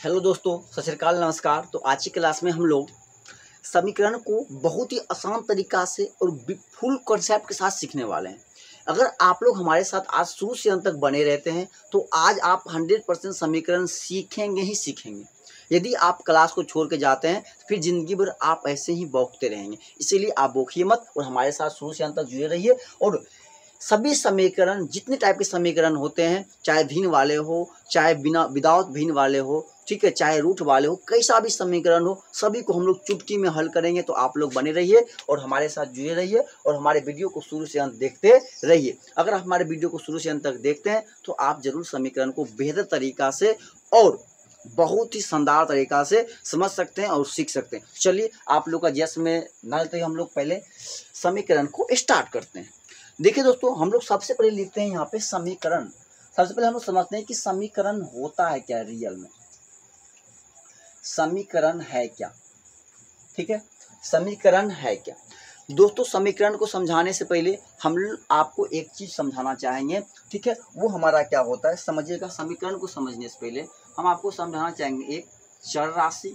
Hello दोस्तों, सत श्री अकाल, नमस्कार। तो आज की क्लास में हम लोग समीकरण को बहुत ही आसान तरीका से और फुल कॉन्सेप्ट के साथ सीखने वाले हैं। अगर आप लोग हमारे साथ आज शुरू से अंत तक बने रहते हैं तो आज आप 100% समीकरण सीखेंगे ही सीखेंगे। यदि आप क्लास को छोड़ के जाते हैं तो फिर जिंदगी भर आप ऐसे ही बौखते रहेंगे। इसीलिए आप बौखिए मत और हमारे साथ शुरू से अंत तक जुड़े रहिए। और सभी समीकरण, जितने टाइप के समीकरण होते हैं, चाहे भिन्न वाले हो, चाहे बिना विदाउट भिन्न वाले हो, ठीक है, चाहे रूट वाले हो, कैसा भी समीकरण हो, सभी को हम लोग चुटकी में हल करेंगे। तो आप लोग बने रहिए और हमारे साथ जुड़े रहिए और हमारे वीडियो को शुरू से अंत देखते रहिए। अगर आप हमारे वीडियो को शुरू से अंत तक देखते हैं तो आप जरूर समीकरण को बेहतर तरीका से और बहुत ही शानदार तरीका से समझ सकते हैं और सीख सकते हैं। चलिए, आप लोग का जैसे में ना लेते ही हम लोग पहले समीकरण को स्टार्ट करते हैं। देखिए दोस्तों, हम लोग सबसे पहले लिखते हैं यहाँ पे समीकरण। सबसे पहले हम लोग समझते हैं कि समीकरण होता है क्या। रियल में समीकरण है क्या, ठीक है, समीकरण है क्या। दोस्तों, समीकरण को समझाने से पहले हम आपको एक चीज समझाना चाहेंगे, ठीक है। वो हमारा क्या होता है, समझिएगा। समीकरण को समझने से पहले हम आपको समझाना चाहेंगे एक चर राशि,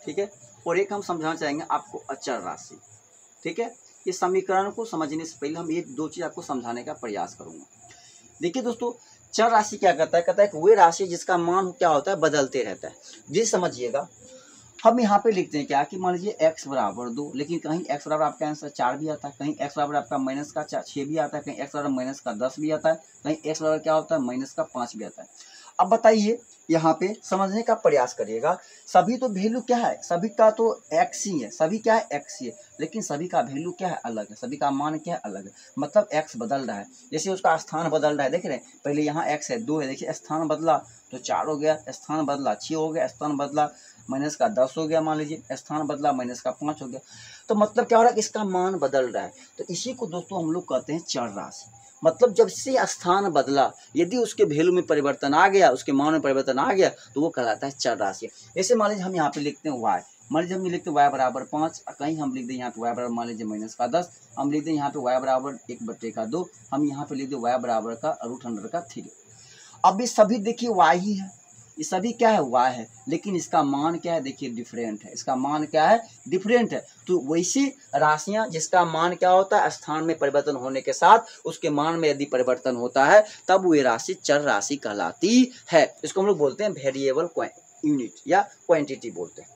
ठीक है, और एक हम समझाना चाहेंगे आपको अचर राशि, ठीक है। ये समीकरण को समझने से पहले हम ये दो चीज आपको समझाने का प्रयास करूंगा। देखिए दोस्तों, चर राशि क्या कहता है कि वह राशि जिसका मान क्या होता है, बदलते रहता है। जी समझिएगा, हम यहाँ पे लिखते हैं क्या कि मान लीजिए x बराबर 2, लेकिन कहीं x बराबर आपका आंसर 4 भी आता है, कहीं x बराबर आपका माइनस का 6 भी आता है, कहीं x बराबर माइनस का 10 भी आता है, कहीं x बराबर क्या होता है, माइनस का 5 भी आता है। अब बताइए, यहाँ पे समझने का प्रयास करिएगा। सभी तो वैल्यू क्या है, सभी का तो x ही है, सभी क्या है, x ही है, लेकिन सभी का वैल्यू क्या है, अलग है, सभी का मान क्या है, अलग है। मतलब x बदल रहा है, जैसे उसका स्थान बदल रहा है। देख रहे हैं, पहले यहाँ x है, 2 है, देखिए स्थान बदला तो 4 हो गया, स्थान बदला 6 हो गया, स्थान बदला माइनस का 10 हो गया, मान लीजिए स्थान बदला माइनस का 5 हो गया। तो मतलब क्या हो रहा है, इसका मान बदल रहा है। तो इसी को दोस्तों हम लोग कहते हैं चर राशि। मतलब जब से स्थान बदला, यदि उसके वैल्यू में परिवर्तन आ गया, उसके मान में परिवर्तन आ गया, तो वो कहलाता है चर राशि। जैसे मान लीजिए हम यहाँ पे लिखते हैं y, मान लीजिए हम लिखते हैं y बराबर 5, कहीं हम लिख दें यहाँ पे y बराबर मान लीजिए माइनस का 10, हम लिख दें यहाँ पे y बराबर 1/2, हम यहाँ पे लिख दें y बराबर का √3। अब ये सभी देखिए y ही है, ये सभी क्या है, y है, लेकिन इसका मान क्या है, देखिए डिफरेंट है, इसका मान क्या है, डिफरेंट है। तो वैसी राशियां जिसका मान क्या होता है, स्थान में परिवर्तन होने के साथ उसके मान में यदि परिवर्तन होता है, तब वो राशि चर राशि कहलाती है। इसको हम लोग बोलते हैं वेरिएबल यूनिट या क्वांटिटी बोलते हैं।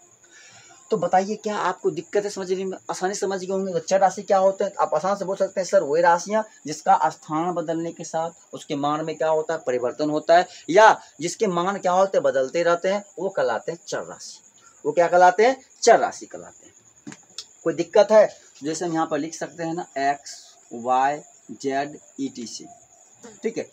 तो बताइए, क्या आपको दिक्कत है समझने में, आसानी से समझ गए होंगे। तो चर राशि क्या होता है, आप आसान से बोल सकते हैं सर वही राशियां जिसका स्थान बदलने के साथ उसके मान में क्या होता है, परिवर्तन होता है, या जिसके मान क्या होते हैं, बदलते रहते हैं, वो कहलाते हैं चर राशि। वो क्या कहलाते हैं, चर राशि कहलाते हैं। कोई दिक्कत है, जैसे हम यहाँ पर लिख सकते हैं ना, एक्स वाई जेड ETC, ठीक है।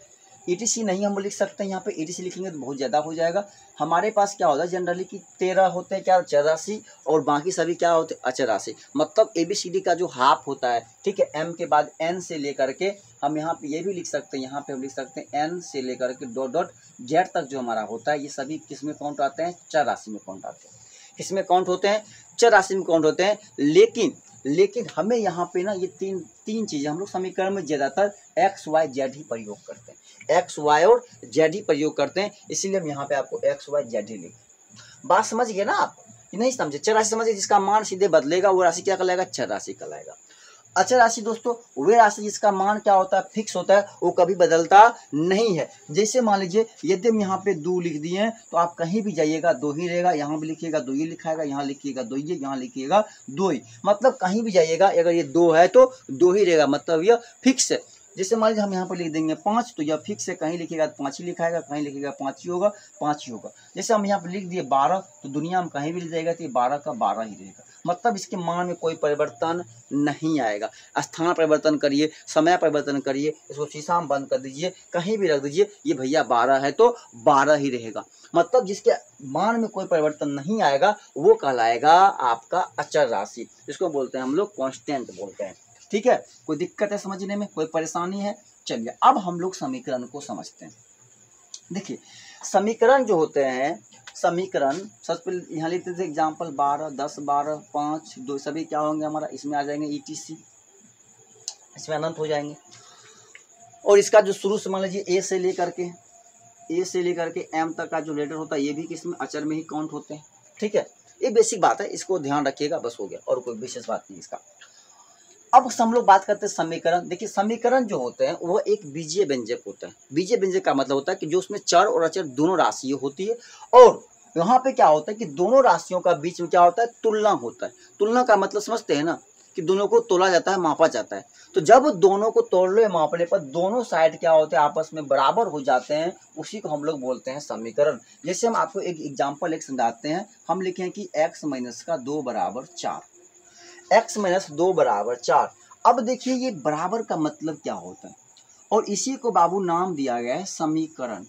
ETC नहीं हम लिख सकते हैं, यहाँ पे ETC लिखेंगे तो बहुत ज़्यादा हो जाएगा। हमारे पास क्या होता है जनरली कि 13 होते हैं क्या, चर राशि, और बाकी सभी क्या होते हैं, अचर राशि। मतलब ABCD का जो हाफ होता है, ठीक है, M के बाद N से लेकर के हम यहाँ पे ये भी लिख सकते हैं, यहाँ पे हम लिख सकते हैं N से लेकर के डॉट Z तक जो हमारा होता है, ये सभी किस में काउंट आते हैं, चर राशि में काउंट आते हैं। किस में काउंट होते हैं, चर राशि में काउंट होते हैं। लेकिन हमें यहाँ पे ना ये तीन चीजें हम लोग समीकरण में ज्यादातर x y z ही प्रयोग करते हैं, x y और z ही प्रयोग करते हैं, इसीलिए हम यहाँ पे आपको x y z ही लिखें। बात समझ गए ना आप, नहीं समझे, चर राशि समझिए, जिसका मान सीधे बदलेगा वो राशि क्या कहलाएगा, चर राशि कहलाएगा। अचर राशि दोस्तों वे राशि जिसका मान क्या होता है, फिक्स होता है, वो कभी बदलता नहीं है। जैसे मान लीजिए यदि हम यहाँ पे 2 लिख दिए हैं तो आप कहीं भी जाइएगा 2 ही रहेगा, यहाँ भी लिखिएगा 2 ही लिखाएगा, यहाँ लिखिएगा 2 ही, यहाँ लिखिएगा 2 ही, मतलब कहीं भी जाइएगा अगर ये 2 है तो 2 ही रहेगा, मतलब यह फिक्स है। जैसे मान लीजिए हम यहाँ पर लिख देंगे 5, तो यह फिक्स है, कहीं लिखिएगा तो 5 ही लिखाएगा, कहीं लिखिएगा 5 ही होगा, 5 ही होगा। जैसे हम यहाँ पर लिख दिए 12, तो दुनिया में कहीं भी लिख जाएगा तो ये 12 का 12 ही रहेगा, मतलब इसके मान में कोई परिवर्तन नहीं आएगा। स्थान परिवर्तन करिए, समय परिवर्तन करिए, इसको शीशा में बंद कर दीजिए, कहीं भी रख दीजिए, ये भैया 12 है तो 12 ही रहेगा। मतलब जिसके मान में कोई परिवर्तन नहीं आएगा वो कहलाएगा आपका अचर राशि, इसको बोलते हैं हम लोग कांस्टेंट बोलते हैं, ठीक है। कोई दिक्कत है समझने में, कोई परेशानी है? चलिए अब हम लोग समीकरण को समझते हैं। देखिए समीकरण जो होते हैं, समीकरण सबसे पहले यहाँ लिखते थे एग्जाम्पल 12, 10, 12, 5, 2 सभी क्या होंगे हमारा, इसमें आ जाएंगे ETC, इसमें अनंत हो जाएंगे। और इसका जो शुरू से मान लीजिए A से लेकर के ए से लेकर के एम तक का जो लेटर होता है ये भी किसमें अचर में ही काउंट होते हैं। ठीक है, ये बेसिक बात है, इसको ध्यान रखिएगा, बस हो गया, और कोई विशेष बात नहीं इसका। अब हम लोग बात करते हैं समीकरण। देखिए समीकरण जो होते हैं वो एक बीजीय व्यंजक होता है। बीजीय व्यंजक का मतलब होता है कि जो उसमें चर और अचर दोनों राशियां होती है, और यहाँ पे क्या होता है कि दोनों राशियों का बीच में क्या होता है, तुलना होता है। तुलना का मतलब समझते हैं ना, कि दोनों को तोला जाता है, मापा जाता है। तो जब दोनों को तोड़ने मापने पर दोनों साइड क्या होते हैं, आपस में बराबर हो जाते हैं, उसी को हम लोग बोलते हैं समीकरण। जैसे हम आपको एक एग्जाम्पल एक समझाते हैं, हम लिखें कि x माइनस का 2 बराबर 4, x माइनस 2 बराबर 4। अब देखिए ये बराबर का मतलब क्या होता है, और इसी को बाबू नाम दिया गया है समीकरण।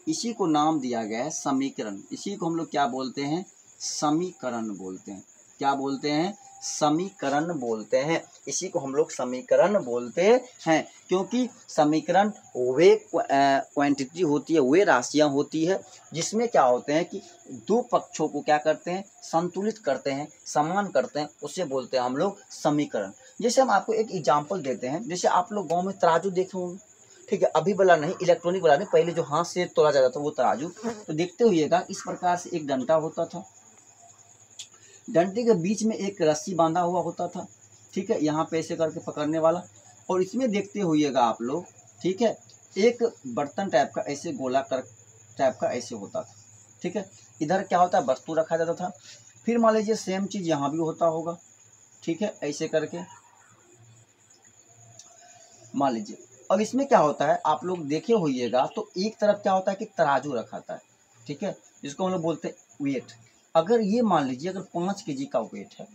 इसी को नाम दिया गया है समीकरण। इसी को हम लोग क्या बोलते हैं, समीकरण बोलते हैं। क्या बोलते हैं, समीकरण बोलते हैं। इसी को हम लोग समीकरण बोलते हैं, क्योंकि समीकरण वे क्वांटिटी होती है, वे राशियां होती है जिसमें क्या होते हैं कि दो पक्षों को क्या करते हैं, संतुलित करते हैं, समान करते हैं, उसे बोलते हैं हम लोग समीकरण। जैसे हम आपको एक एग्जाम्पल देते हैं, जैसे आप लोग गाँव में तराजू देखे होंगे, ठीक है, अभी वाला नहीं, इलेक्ट्रॉनिक वाला नहीं, पहले जो हाथ से तोला जाता था वो तराजू। तो देखते हुइएगा इस प्रकार से एक डंडा होता था, डंडे के बीच में एक रस्सी बांधा हुआ होता था, ठीक है, यहाँ पे ऐसे करके पकड़ने वाला, और इसमें देखते हुइएगा आप लोग, ठीक है, एक बर्तन टाइप का ऐसे गोलाकार टाइप का ऐसे होता था, ठीक है, इधर क्या होता है, वस्तु रखा जाता था। फिर मान लीजिए सेम चीज़ यहाँ भी होता होगा, ठीक है, ऐसे करके मान लीजिए। अब इसमें क्या होता है, आप लोग देखे होइएगा तो एक तरफ क्या होता है कि तराजू रखा था, ठीक है, जिसको हम लोग बोलते हैं वेट। अगर ये मान लीजिए अगर 5 केजी का वेट है,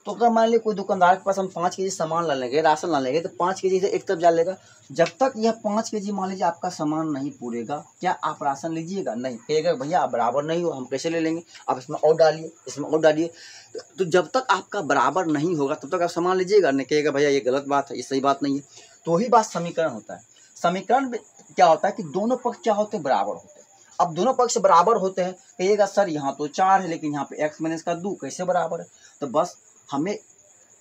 तो अगर मान लीजिए कोई दुकानदार के पास हम 5 केजी सामान ला लेंगे, राशन ला लेंगे, तो 5 केजी से एक तरफ जा लेगा। जब तक यह 5 केजी मान लीजिए आपका सामान नहीं पूरेगा, क्या आप राशन लीजिएगा, नहीं, कहेगा भैया आप बराबर नहीं हो, हम कैसे ले लेंगे, आप इसमें और डालिए, इसमें और डालिए। तो जब तक आपका बराबर नहीं होगा तब तक आप सामान लीजिएगा, नहीं, कहेगा भैया ये गलत बात है, ये सही बात नहीं है। तो वही बात समीकरण होता है। समीकरण में क्या होता है कि दोनों पक्ष क्या होते हैं, बराबर होते हैं। अब दोनों पक्ष बराबर होते हैं, कहिएगा सर यहाँ तो 4 है लेकिन यहाँ पे x माइनस का 2 कैसे बराबर है। तो बस हमें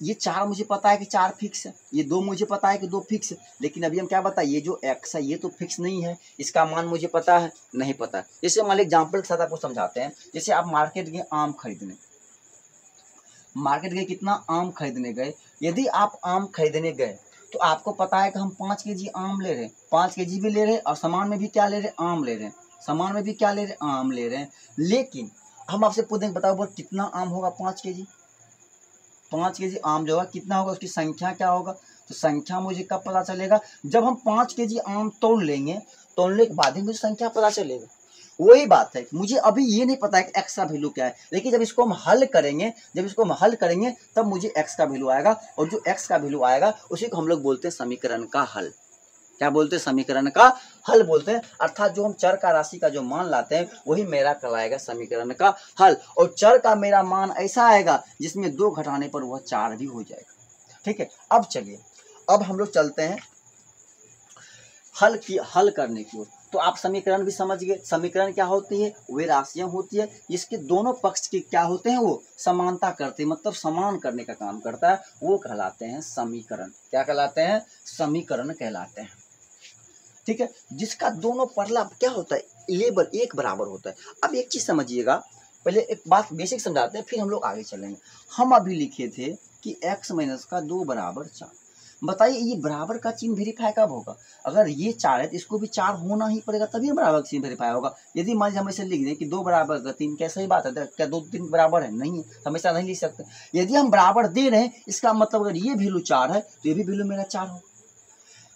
ये 4 मुझे पता है कि 4 फिक्स है, ये 2 मुझे पता है कि 2 फिक्स है, लेकिन अभी हम क्या बताएं, ये जो x है ये तो फिक्स नहीं है, इसका मान मुझे पता है, नहीं पता है। जैसे मान लीजिए एग्जाम्पल के साथ आपको समझाते हैं, जैसे आप मार्केट गए आम खरीदने, मार्केट गए कितना, आम खरीदने गए। यदि आप आम खरीदने गए तो आपको पता है कि हम 5 केजी आम ले रहे हैं, 5 केजी भी ले रहे हैं, और सामान में भी क्या ले रहे हैं, आम ले रहे हैं, सामान में भी क्या ले रहे हैं, आम ले रहे हैं। लेकिन हम आपसे पूछेंगे बताओ बोल कितना आम होगा 5 केजी, 5 केजी आम जो होगा कितना होगा, उसकी संख्या क्या होगा। तो संख्या मुझे कब पता चलेगा, जब हम 5 केजी आम तोड़ लेंगे, तोड़ने के बाद ही मुझे संख्या पता चलेगा। वही बात है, मुझे अभी ये नहीं पता है कि x का वैल्यू क्या है, लेकिन जब इसको हम हल करेंगे, जब इसको हम हल करेंगे तब मुझे x का वैल्यू आएगा, और जो x का वैल्यू आएगा उसी को हम लोग बोलते हैं समीकरण का हल। क्या बोलते हैं, समीकरण का हल बोलते हैं। अर्थात जो हम चर का राशि का जो मान लाते हैं वही मेरा कहलाएगा समीकरण का हल, और चर का मेरा मान ऐसा आएगा जिसमें 2 घटाने पर वह 4 भी हो जाएगा। ठीक है, अब चलिए, अब हम लोग चलते हैं हल करने की ओर। तो आप समीकरण भी समझ गए, समीकरण क्या होती है, वे राशियां होती है जिसके दोनों पक्ष के क्या होते हैं, वो समानता करते हैं, मतलब समान करने का काम करता है, वो कहलाते हैं समीकरण। क्या कहलाते हैं, समीकरण कहलाते हैं। ठीक है, जिसका दोनों पहला क्या होता है, लेवल एक बराबर होता है। अब एक चीज समझिएगा, पहले एक बात बेसिक समझाते हैं, फिर हम लोग आगे चलेंगे। हम अभी लिखे थे कि x माइनस का 2 बराबर 4। बताइए ये बराबर का चिन्ह वेरीफाई कब होगा, अगर ये 4 है तो इसको भी 4 होना ही पड़ेगा, तभी बराबर का चिन्ह वेरीफाई होगा। यदि मान लीजिए हम ऐसे लिख दें कि 2 बराबर का 3, क्या सही बात है, क्या 2 3 बराबर है, नहीं है, हमेशा नहीं लिख सकते। यदि हम बराबर दे रहे हैं, इसका मतलब अगर ये वैल्यू 4 है तो ये भी वैल्यू मेरा 4 हो।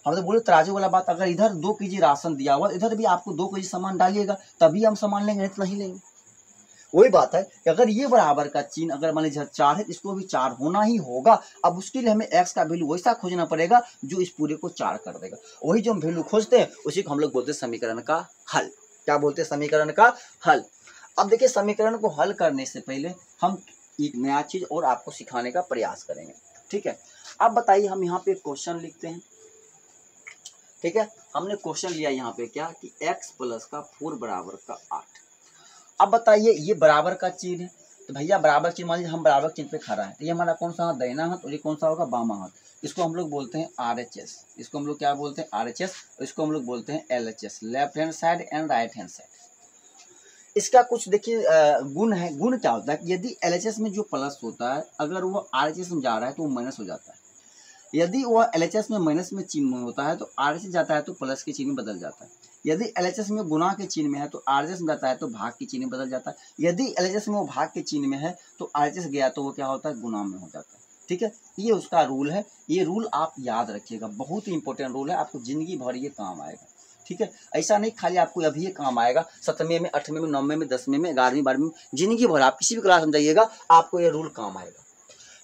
हम तो बोले तराजू वाला बात, अगर इधर 2 केजी राशन दिया हुआ, इधर भी आपको 2 केजी सामान डालिएगा तभी हम सामान लेंगे, नहीं तो नहीं लेंगे। वही बात है कि अगर ये बराबर का चिन्ह अगर मान लीजिए 4 है, इसको भी 4 होना ही होगा। अब उसके लिए हमें x का वैल्यू वैसा खोजना पड़ेगा जो इस पूरे को 4 कर देगा। वही जो हम वैल्यू खोजते हैं उसी को हम लोग बोलते हैं समीकरण का हल। क्या बोलते हैं, समीकरण का हल। अब देखिए समीकरण को हल करने से पहले हम एक नया चीज और आपको सिखाने का प्रयास करेंगे। ठीक है, अब बताइए, हम यहाँ पे क्वेश्चन लिखते हैं। ठीक है, हमने क्वेश्चन लिया यहाँ पे क्या कि x प्लस का 4 बराबर का 8। अब बताइए ये बराबर का चिन्ह है, तो भैया बराबर चिन्ह, मान लीजिए हम बराबर चिन्ह पे खड़ा है, तो ये हमारा कौन सा हाथ, दाहिना हाथ, और ये कौन सा होगा, बामा हाथ। इसको हम लोग बोलते हैं RHS, इसको हम लोग क्या बोलते हैं, RHS, और इसको हम लोग बोलते हैं LHS, left hand side and right hand side. इसका कुछ देखिए गुण है। गुण क्या होता है कि यदि LHS में जो प्लस होता है, अगर वो RHS में जा रहा है तो वो माइनस हो जाता है। यदि वह LHS में माइनस में चिन्ह होता है तो RHS जाता है तो प्लस के चिन्ह में बदल जाता है। यदि LHS में गुणा के चिन्ह में है तो RHS में जाता है तो भाग के चिन्ह में बदल जाता है। यदि LHS में वो भाग के चिन्ह में है तो RHS गया तो वो क्या होता है, गुणा में हो जाता है। ठीक है, ये उसका रूल है। ये रूल आप याद रखिएगा, बहुत ही इंपॉर्टेंट रूल है, आपको जिंदगी भर ये काम आएगा। ठीक है, ऐसा नहीं खाली आपको अभी ये काम आएगा, 7वें में, 8वें में, 9वें में, 10वें में, 11वीं 12वीं में, जिंदगी भर आप किसी भी क्लास में जाइएगा आपको ये रूल काम आएगा।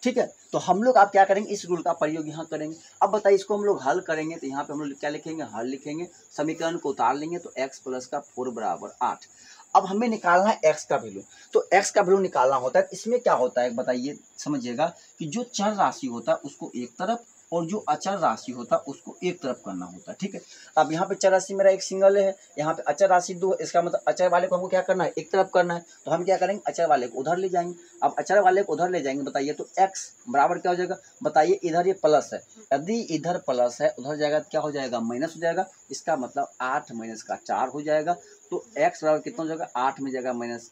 ठीक है, तो हम लोग आप क्या करेंगे, इस रूल का प्रयोग यहाँ करेंगे। अब बताइए इसको हम लोग हल करेंगे तो यहाँ पे हम लोग क्या लिखेंगे, हल लिखेंगे। समीकरण को उतार लेंगे तो x प्लस का 4 बराबर 8। अब हमें निकालना है x का वैल्यू, तो x का वैल्यू निकालना होता है। इसमें क्या होता है बताइए, समझिएगा कि जो चर राशि होता है उसको एक तरफ और जो अचर राशि होता है उसको एक तरफ करना होता है। ठीक है, अब यहाँ पे चर राशि मेरा एक सिंगल है, यहाँ पे अचर राशि 2 है, इसका मतलब अचर वाले को हमको क्या करना है, एक तरफ करना है। तो हम क्या करेंगे, अचर वाले को उधर ले जाएंगे। अब अचर वाले को उधर ले जाएंगे, बताइए तो x बराबर क्या हो जाएगा, बताइए इधर ये प्लस है, यदि इधर प्लस है उधर जाएगा तो क्या हो जाएगा, माइनस हो जाएगा। इसका मतलब 8 माइनस का 4 हो जाएगा। तो x बराबर कितना हो जाएगा, 8 में जाएगा माइनस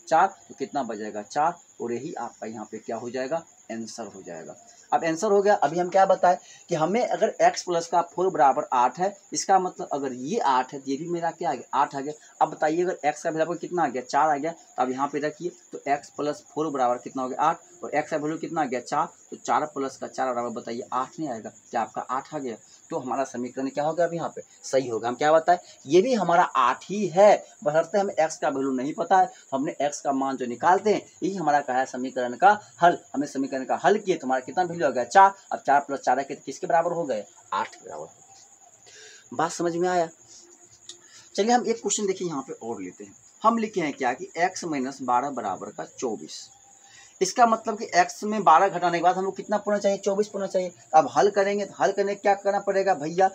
4, तो कितना बचेगा 4, और यही आपका यहाँ पे क्या हो जाएगा, आंसर हो जाएगा। अब आंसर हो गया। अभी हम क्या बताएं कि हमें अगर x प्लस का 4 बराबर 8 है, इसका मतलब अगर ये 8 है तो ये भी मेरा क्या आ गया, 8 आ गया। अब बताइए अगर x का वैल्यू कितना आ गया, 4 आ गया, तो अब यहाँ पे रखिए तो x प्लस 4 बराबर कितना हो गया, 8, और x का वैल्यू कितना आ गया, 4, तो 4 प्लस का 4 बराबर बताइए 8 नहीं आएगा, क्या आपका 8 आ गया। तो हमारा समीकरण क्या होगा, अब यहाँ पे सही होगा। हम क्या बताएं, ये भी हमारा 8 ही है, बशर्ते हमें x का वैल्यू नहीं पता है, तो हमने x का मान जो निकालते हैं यही हमारा क्या है, समीकरण का हल। हमने समीकरण का हल किए तो हमारा कितना वैल्यू आ गया, 4। अब 4 प्लस 4 किसके बराबर हो गए, 8 के बराबर हो गए। बात समझ में आया। चलिए हम एक क्वेश्चन देखिए यहाँ पे और लेते हैं। हम लिखे हैं क्या कि x माइनस 12 बराबर का 24। इसका मतलब कि x में 12 घटाने के बाद हमको कितना पूर्णा चाहिए, 24 पूर्णा चाहिए। अब हल करेंगे तो हल करने क्या करना पड़ेगा भैया,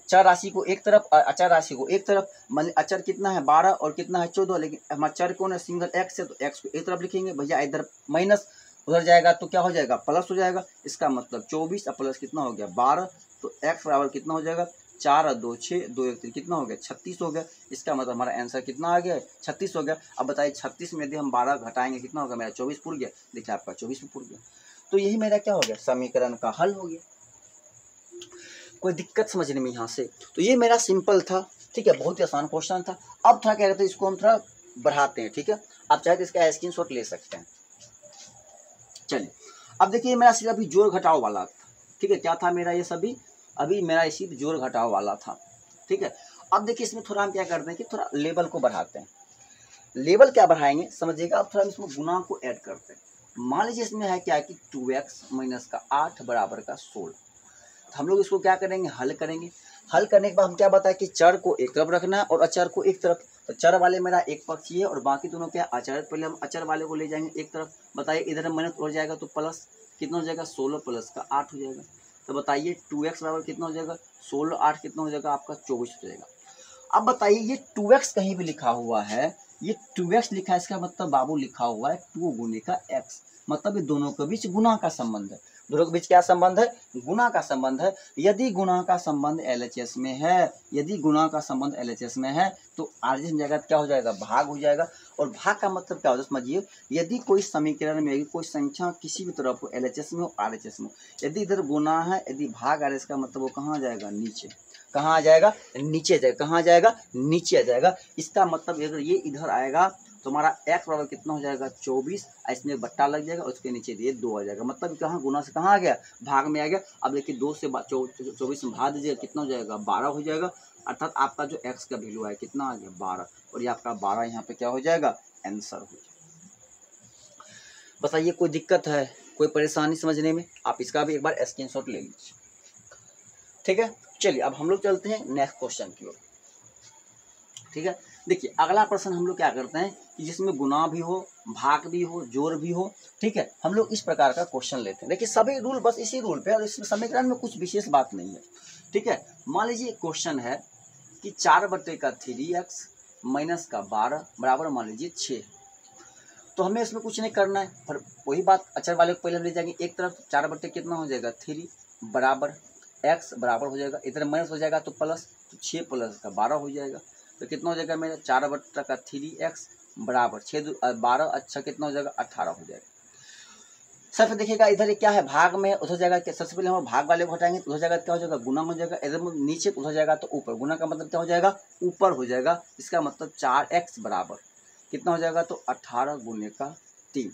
चर राशि को एक तरफ, अचर राशि को एक तरफ। मान अचर कितना है 12 और कितना है 14, लेकिन हमारा चर कौन है, सिंगल x है, तो x को एक तरफ लिखेंगे भैया, इधर माइनस उधर जाएगा तो क्या हो जाएगा, प्लस हो जाएगा। इसका मतलब 24 और प्लस कितना हो गया 12, तो x बराबर कितना हो जाएगा, 4 और 2 6, 2 1 3 कितना हो गया, 36 हो गया। इसका मतलब हमारा आंसर कितना आ गया, 36 हो गया। अब बताइए 36 में यदि हम 12 घटाएंगे कितना होगा, मेरा 24 पूर गया। देखिए आपका 24 में पूर गया, तो यही मेरा क्या हो गया, समीकरण का हल हो गया। कोई दिक्कत समझने में यहाँ से, तो ये मेरा सिंपल था। ठीक है, बहुत ही आसान क्वेश्चन था। अब थोड़ा क्या कहते हैं, इसको हम थोड़ा बढ़ाते हैं। ठीक है, आप चाहे तो इसका स्क्रीनशॉट ले सकते हैं। चलिए अब देखिए मेरा सिर्फ अभी जोड़ घटाव वाला था। ठीक है, क्या था मेरा ये सभी, अभी मेरा इसी जोड़ घटाव वाला था। ठीक है, अब देखिए इसमें थोड़ा हम क्या करते हैं कि थोड़ा लेवल को बढ़ाते हैं। लेवल क्या बढ़ाएंगे समझिएगा। अब थोड़ा इसमें गुणा को ऐड करते हैं। मान लीजिए इसमें है क्या कि 2x माइनस का 8 बराबर का 16। तो हम लोग इसको क्या करेंगे, हल करेंगे। हल करने के बाद हम क्या बताएं कि चर को एक तरफ रखना है और अचर को एक तरफ। तो चर वाले मेरा एक पक्ष ही है और बाकी दोनों क्या अचर। पहले हम अचर वाले को ले जाएंगे एक तरफ। बताइए इधर माइनस हो जाएगा तो प्लस कितना हो जाएगा, 16 प्लस का 8 हो जाएगा। तो बताइए 2x बराबर कितना हो जाएगा, 16 8 कितना हो जाएगा आपका 24 हो जाएगा। अब बताइए ये 2x कहीं भी लिखा हुआ है, ये 2x लिखा है, इसका मतलब बाबू लिखा हुआ है 2 गुने का x, मतलब ये दोनों के बीच गुना का संबंध है। दोनों के बीच क्या संबंध है, गुना का संबंध है। यदि गुना का संबंध LHS में है, यदि गुना का संबंध LHS में है तो RHS में जाएगा तो क्या हो जाएगा, भाग हो जाएगा। और भाग का मतलब क्या होता है समझिए, यदि कोई समीकरण में कोई संख्या किसी भी तरफ हो, LHS में हो RHS में हो, यदि इधर गुना है, यदि भाग RHS का मतलब वो कहाँ जाएगा, नीचे। कहाँ आ जाएगा, नीचे जाएगा। कहाँ जाएगा, नीचे आ जाएगा। इसका मतलब अगर ये इधर आएगा तो हमारा x बराबर कितना हो जाएगा 24, इसमें एक बट्टा लग जाएगा और उसके नीचे दिए 2 आ जाएगा। मतलब कहाँ गुना से कहाँ आ गया, भाग में आ गया। अब देखिए 2 से 24 में भाग दीजिएगा कितना हो जाएगा, 12 हो जाएगा। अर्थात आपका जो x का वैल्यू है कितना आ गया 12, और ये आपका 12 यहाँ पे क्या हो जाएगा, आंसर हो जाएगा। बताइए कोई दिक्कत है, कोई परेशानी समझने में, आप इसका भी एक बार स्क्रीनशॉट ले लीजिए। ठीक है, चलिए अब हम लोग चलते हैं नेक्स्ट क्वेश्चन की ओर। ठीक है, देखिए अगला प्रश्न हम लोग क्या करते हैं कि जिसमें गुना भी हो, भाग भी हो, जोड़ भी हो। ठीक है, हम लोग इस प्रकार का क्वेश्चन लेते हैं। देखिए सभी रूल बस इसी रूल पे, और इस समीकरण में कुछ विशेष बात नहीं है। ठीक है, मान लीजिए क्वेश्चन है कि 4 बटे का 3x माइनस का 12 बराबर मान लीजिए 6। तो हमें इसमें कुछ नहीं करना है, पर वही बात अचर वाले को पहले हम ले जाएंगे एक तरफ, 4 बटे कितना हो जाएगा 3 बराबर x बराबर हो जाएगा, इधर माइनस हो जाएगा तो प्लस, तो 6 प्लस का 12 हो जाएगा। तो कितना हो जाएगा मेरा 4 बटे का 3x बराबर 6 12, अच्छा कितना हो जाएगा 18 हो जाएगा। सर फिर देखिएगा इधर क्या है भाग में, उधर जाएगा क्या, सबसे पहले हम भाग वाले को हटाएंगे तो उधर जाएगा क्या हो जाएगा गुना हो जाएगा, इधर नीचे उधर जाएगा तो ऊपर, गुना का मतलब क्या हो जाएगा ऊपर हो जाएगा, इसका मतलब 4x बराबर कितना हो जाएगा तो 18 गुने का 3।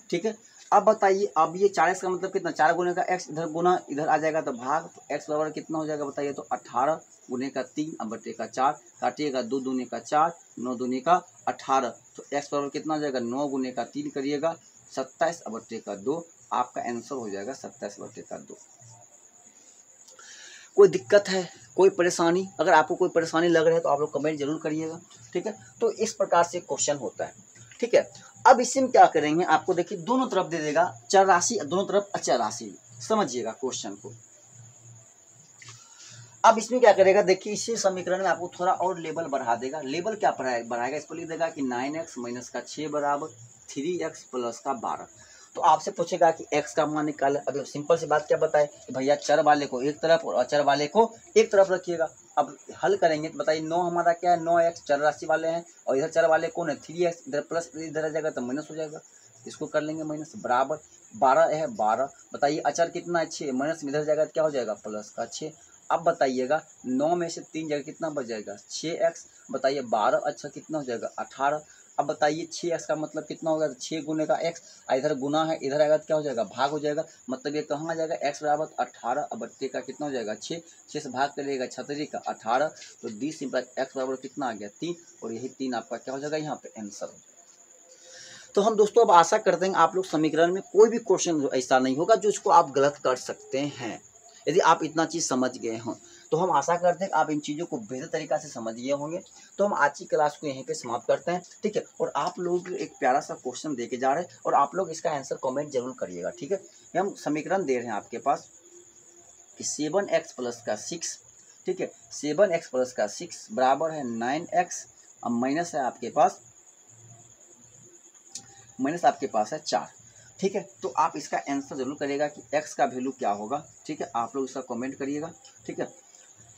ठीक है, अब बताइए, अब ये 4x का मतलब कितना 4 गुने का x, इधर गुना इधर आ जाएगा तो भाग, तो x बराबर कितना हो जाएगा बताइए तो 18 गुने का 3 अब बटे का 4, काटिएगा 2 दूने का 4 9 दूने का 18, तो x बराबर कितना हो जाएगा 9 गुने का 3 करिएगा 27 बटे का 2, आपका आंसर हो जाएगा 27 बटे का 2। कोई दिक्कत है, कोई परेशानी, अगर आपको कोई परेशानी लग रहा है तो आप लोग कमेंट जरूर करिएगा। ठीक है, तो इस प्रकार से क्वेश्चन होता है। ठीक है, अब इसी में क्या करेंगे, आपको देखिए दोनों तरफ दे देगा चर राशि, दोनों तरफ अचर राशि, समझिएगा क्वेश्चन को। अब इसमें क्या करेगा, देखिए इसी समीकरण में आपको थोड़ा और लेवल बढ़ा देगा। लेवल क्या बढ़ाएगा, इसको लिख देगा कि 9x माइनस का 6 बराबर 3x प्लस का 12। तो आपसे पूछेगा कि x का मान निकाले। अब सिंपल सी बात क्या बताए कि भैया चर वाले को एक तरफ और अचर वाले को एक तरफ रखिएगा। अब हल करेंगे तो बताइए 9 हमारा क्या है 9x चर राशि वाले हैं, और इधर चर वाले कौन है 3x, इधर प्लस इधर आ जाएगा तो माइनस हो जाएगा, इसको कर लेंगे माइनस, बराबर 12 है 12, बताइए अचर कितना है 6, माइनस में इधर जाएगा तो क्या हो जाएगा प्लस का 6। अब बताइएगा 9 में से 3 जगह कितना बच जाएगा 6x, बताइए 12 अच्छा कितना हो जाएगा 18। अब बताइए 6x का मतलब कितना होगा 6 गुने का x, इधर गुना है इधर आएगा तो क्या हो जाएगा भाग हो जाएगा, मतलब ये कहाँ आ जाएगा x बराबर 18 अब बट्टे का कितना हो जाएगा 6, 6 से भाग करिएगा 36 का 18, तो डी सिंपल x बराबर कितना आ गया 3, और यही 3 आपका क्या हो जाएगा यहाँ पे आंसर हो जाएगा। तो हम दोस्तों अब आशा करते हैं आप लोग समीकरण में कोई भी क्वेश्चन ऐसा नहीं होगा जो इसको आप गलत कर सकते हैं। यदि आप इतना चीज़ समझ गए हों तो हम आशा करते हैं कि आप इन चीज़ों को बेहतर तरीक़ा से समझ गए होंगे। तो हम आज की क्लास को यहीं पे समाप्त करते हैं। ठीक है, और आप लोग एक प्यारा सा क्वेश्चन दे के जा रहे हैं और आप लोग इसका आंसर कमेंट जरूर करिएगा। ठीक है, हम समीकरण दे रहे हैं आपके पास कि 7x प्लस का 6, ठीक है 7x प्लस का 6 बराबर है 9x, अब माइनस है आपके पास, माइनस आपके पास है 4। ठीक है, तो आप इसका आंसर जरूर करिएगा कि x का वैल्यू क्या होगा। ठीक है, आप लोग इसका कमेंट करिएगा। ठीक है,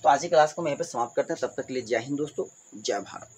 तो आज की क्लास को मैं यहाँ पे समाप्त करते हैं, तब तक के लिए जय हिंद दोस्तों, जय भारत।